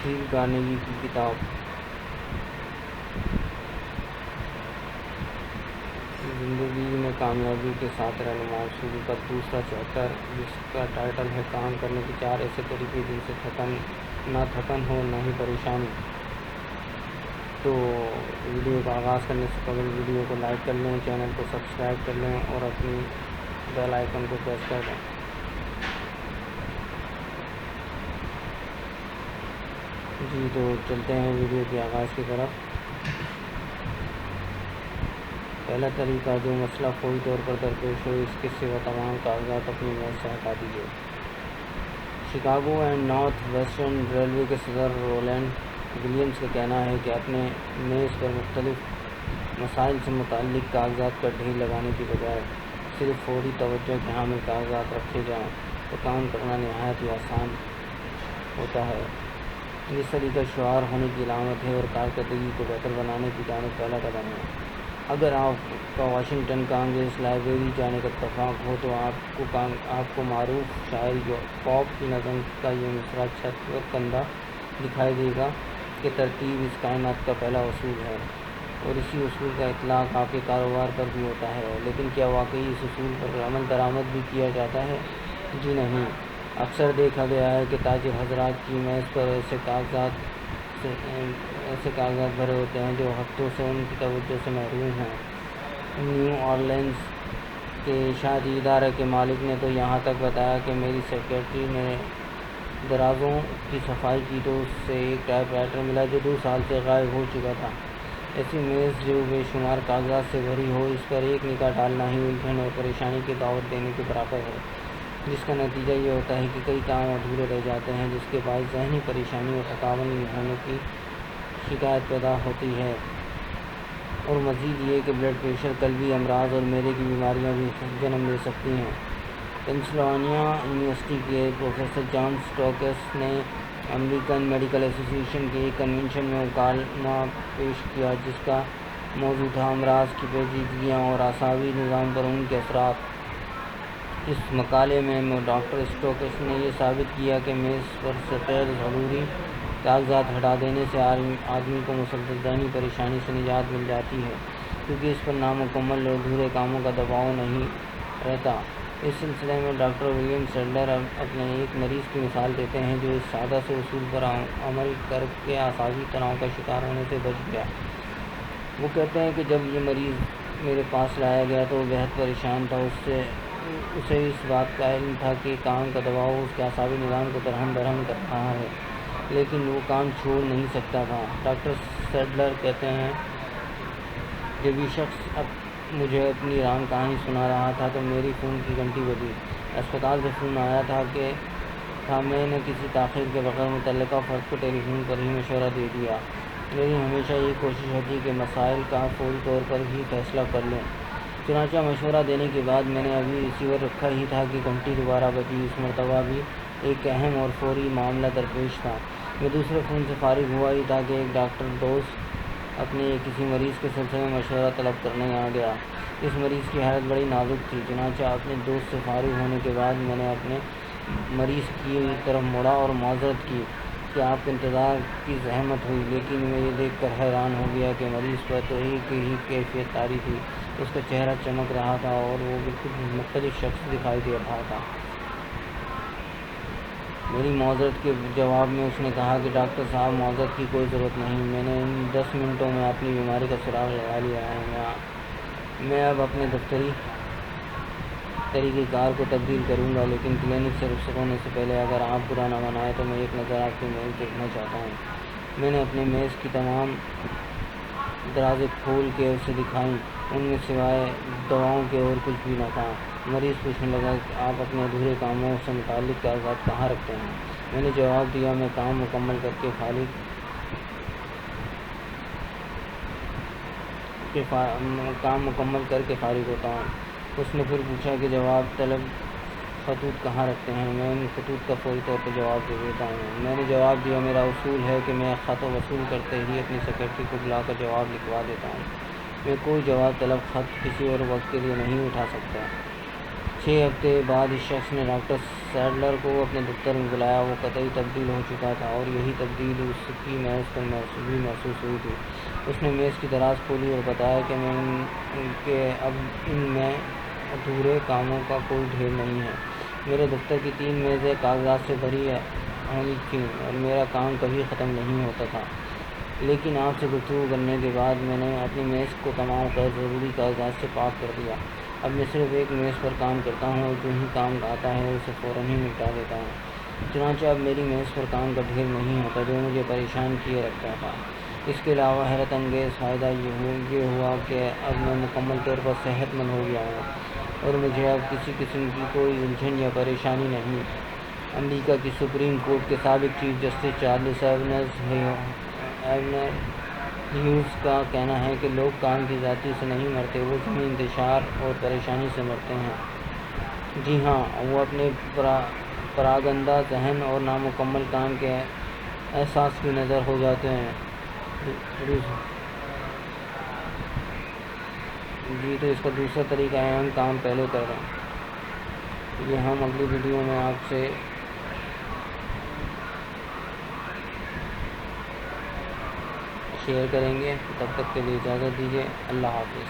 Deal Carnegie کی کتاب زندگی میں کامیابی کے 7 رہنما اصول کا دوسرا چیپٹر، جس کا ٹائٹل ہے کام کرنے کے 4 ایسے طریقے جن سے نہ تھکن ہو نہ ہی پریشانی۔ تو ویڈیو کا آغاز کرنے سے قبل ویڈیو کو لائک کر لیں، چینل کو سبسکرائب کر لیں اور اپنی بیل آئیکن کو پریس کر دیں۔ جی تو چلتے ہیں ویڈیو کے آغاز کی طرف۔ پہلا طریقہ، جو مسئلہ فوری طور پر درپیش ہو اس کے سوا تمام کاغذات اپنی میز سے ہٹا دیجیے۔ Chicago and north western railway کے صدر رولینڈ ولیمز کا کہنا ہے کہ اپنے میز پر مختلف مسائل سے متعلق کاغذات کا ڈھیر لگانے کی بجائے صرف فوری توجہ کے حامل کاغذات رکھے جائیں تو کام کرنا نہایت ہی آسان ہوتا ہے۔ اس طریقہ شعار ہونے کی علامت ہے اور کارکردگی کو بہتر بنانے کی جانب پہلا قدم ہے۔ اگر آپ کا واشنگٹن کانگریس لائبریری جانے کا اتفاق ہو تو آپ کو معروف شاعر پوپ کی نظم کا یہ مصرع چھت پر کندہ دکھائی دے گا کہ ترتیب اس کائنات کا پہلا اصول ہے، اور اسی اصول کا اطلاق آپ کے کاروبار پر بھی ہوتا ہے۔ لیکن کیا واقعی اس اصول پر عمل درآمد بھی کیا جاتا ہے؟ جی نہیں۔ اکثر دیکھا گیا ہے کہ تاجر حضرات کی میز پر ایسے کاغذات بھرے ہوتے ہیں جو ہفتوں سے ان کی توجہ سے محروم ہیں۔ نیو آرلینز کے اشاعتی ادارے کے مالک نے تو یہاں تک بتایا کہ میری سیکرٹری نے درازوں کی صفائی کی تو اس سے ایک ٹائپ رائٹر ملا جو 2 سال سے غائب ہو چکا تھا۔ ایسی میز جو بے شمار کاغذات سے بھری ہو، اس پر ایک نگاہ ڈالنا ہی الجھن اور پریشانی کی دعوت دینے کے برابر ہے، جس کا نتیجہ یہ ہوتا ہے کہ کئی کام ادھورے رہ جاتے ہیں، جس کے باعث ذہنی پریشانی اور تھکاوٹ ہونے کی شکایت پیدا ہوتی ہے۔ اور مزید یہ کہ بلڈ پریشر، قلبی امراض اور معدے کی بیماریاں بھی جنم لے سکتی ہیں۔ پینسلوانیا یونیورسٹی کے پروفیسر جان سٹوکس نے امریکن میڈیکل ایسوسی ایشن کے ایک کنونشن میں مکالمہ پیش کیا جس کا موضوع تھا امراض کی پیچیدگیاں اور اعصابی نظام پر ان کے اثرات۔ اس مقالے میں ڈاکٹر سٹوکس نے یہ ثابت کیا کہ میز پر سے غیر ضروری کاغذات ہٹا دینے سے آدمی کو مسلسل ذہنی پریشانی سے نجات مل جاتی ہے، کیونکہ اس پر نامکمل اور ادھورے کاموں کا دباؤ نہیں رہتا۔ اس سلسلے میں ڈاکٹر ولیم سیڈلر اپنے ایک مریض کی مثال دیتے ہیں جو اس سادہ سے اصول پر عمل کر کے اعصابی تناؤ کا شکار ہونے سے بچ گیا۔ وہ کہتے ہیں کہ جب یہ مریض میرے پاس لایا گیا تو وہ بہت پریشان تھا۔ اسے اس بات کا علم تھا کہ کام کا دباؤ اس کے اعصابی نظام کو درہم کر رہا ہے، لیکن وہ کام چھوڑ نہیں سکتا تھا۔ ڈاکٹر سیڈلر کہتے ہیں، جب یہ شخص مجھے اپنی رام کہانی سنا رہا تھا تو میری فون کی گھنٹی بجی۔ اسپتال سے فون آیا تھا میں نے کسی تاخیر کے بغیر متعلقہ فرد کو ٹیلی فون پر ہی مشورہ دے دیا۔ میری ہمیشہ یہ کوشش ہوتی کہ مسائل کا فوری طور پر ہی فیصلہ کر لوں۔ چنانچہ مشورہ دینے کے بعد میں نے ابھی ریسیور رکھا ہی تھا کہ گھنٹی دوبارہ بجی۔ اس مرتبہ بھی ایک اہم اور فوری معاملہ درپیش تھا۔ میں دوسرے فون سے فارغ ہوا ہی تھا کہ ایک ڈاکٹر دوست اپنے کسی مریض کے سلسلے میں مشورہ طلب کرنے آ گیا۔ اس مریض کی حالت بڑی نازک تھی۔ چنانچہ اپنے دوست سے فارغ ہونے کے بعد میں نے اپنے مریض کی طرف مڑا اور معذرت کی کہ آپ کو انتظار کی زحمت ہوئی، لیکن میں یہ دیکھ کر حیران ہو گیا کہ مریض پر تو ایک ہی کیفیت طاری تھی۔ اس کا چہرہ چمک رہا تھا اور وہ بالکل مختلف شخص دکھائی دے رہا تھا۔ میری معذرت کے جواب میں اس نے کہا کہ ڈاکٹر صاحب، معذرت کی کوئی ضرورت نہیں، میں نے ان 10 منٹوں میں اپنی بیماری کا سراغ لگا لیا ہے۔ میں اب اپنے دفتری طریقہ کار کو تبدیل کروں گا، لیکن کلینک سے رخصت ہونے سے پہلے اگر آپ برا نہ منائیں تو میں ایک نظر آپ کی میز دیکھنا چاہتا ہوں۔ میں نے اپنی میز کی تمام درازیں کھول کے اسے دکھائیں، ان میں سوائے دواؤں کے اور کچھ بھی نہ تھا۔ مریض پوچھنے لگا کہ آپ اپنے ادھورے کاموں سے متعلق کاغذات کہاں رکھتے ہیں؟ میں نے جواب دیا، میں کام مکمل کر کے فارغ ہوتا ہوں۔ اس نے پھر پوچھا کہ جواب طلب خطوط کہاں رکھتے ہیں؟ میں ان خطوط کا فوری طور پر جواب دے دیتا ہوں۔ میں نے جواب دیا، میرا اصول ہے کہ میں خط وصول کرتے ہی اپنی سیکرٹری کو بلا کر جواب لکھوا دیتا ہوں۔ میں کوئی جواب طلب خط کسی اور وقت کے لیے نہیں اٹھا سکتا۔ 6 ہفتے بعد اس شخص نے ڈاکٹر سیڈلر کو اپنے دفتر میں بلایا۔ وہ قطعی تبدیل ہو چکا تھا اور یہی تبدیلی اس کی میز پر بھی محسوس ہوئی تھی۔ اس نے میز کی دراز کھولی اور بتایا کہ اب ان میں ادھورے کاموں کا کوئی ڈھیر نہیں ہے۔ میرے دفتر کی 3 میزیں کاغذات سے بھری ہوئی تھیں اور میرا کام کبھی ختم نہیں ہوتا تھا، لیکن آپ سے گفتگو کرنے کے بعد میں نے اپنی میز کو تمام غیر ضروری کاغذات سے پاک کر دیا۔ اب میں صرف ایک میز پر کام کرتا ہوں اور جو ہی کام آتا ہے اسے فوراً ہی نپٹا دیتا ہوں۔ چنانچہ اب میری میز پر کام کا ڈھیر نہیں ہوتا جو مجھے پریشان کیے رکھتا تھا۔ اس کے علاوہ حیرت انگیز فائدہ یہ ہوا کہ اب میں مکمل طور پر صحت مند ہو گیا ہوں اور مجھے اب کسی قسم کی کوئی الجھن یا پریشانی نہیں۔ امریکہ کی سپریم کورٹ کے سابق چیف جسٹس چارلس ایونر ہیوز کا کہنا ہے کہ لوگ کام کی زیادتی سے نہیں مرتے، وہ ذہنی انتشار اور پریشانی سے مرتے ہیں۔ جی ہاں، وہ اپنے پراگندہ ذہن اور نامکمل کام کے احساس کی نظر ہو جاتے ہیں۔ جی تو اس کا دوسرا طریقہ ہے ہم کام پہلے کر رہے ہیں۔ یہ ہم اگلی ویڈیو میں آپ سے شیئر کریں گے۔ تب تک کے لیے اجازت دیجیے۔ اللہ حافظ۔